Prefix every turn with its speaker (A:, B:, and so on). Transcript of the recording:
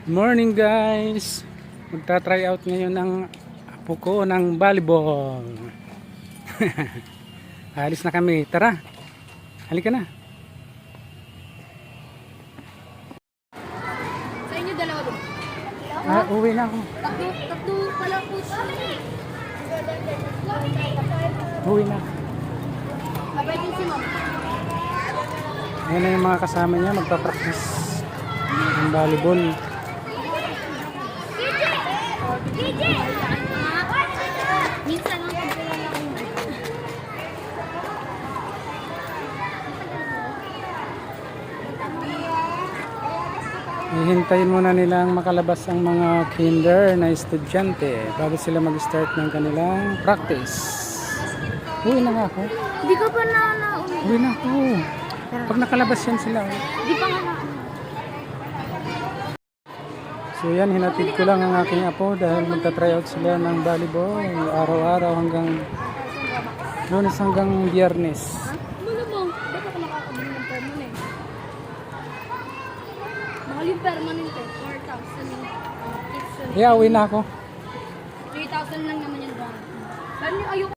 A: Morning guys, magta-try out ngayon ng apo ko ng volleyball. Alis na kami, tara, halika na.
B: Sa inyo dalawa doon.
A: Uwi na ako.
B: Tatlo pala po siya.
A: Uwi na.
B: Mabait din si ma'am.
A: Ayan na yung mga kasama niya, magpa-practice ng volleyball.
B: Minsan lang pagkilala ko.
A: Hihintayin muna nilang makalabas ang mga kinder na estudyante bago sila mag-start ng kanilang practice. Uwi na nga ako.
B: Hindi ka pa na-uwi.
A: Uwi na ako. Pag nakalabas yan sila.
B: Hindi pa nga na-uwi.
A: So yan, hinatid ko lang ang aking apo dahil magta-try out sila ng volleyball araw-araw hanggang Lunes hanggang Biyernes.
B: Malamang, ba't ako nakakabili ng permanent? Mahal yung permanent eh. 4,000.
A: Uwi na ako.
B: 3,000 lang naman yung down. Pero ayoko.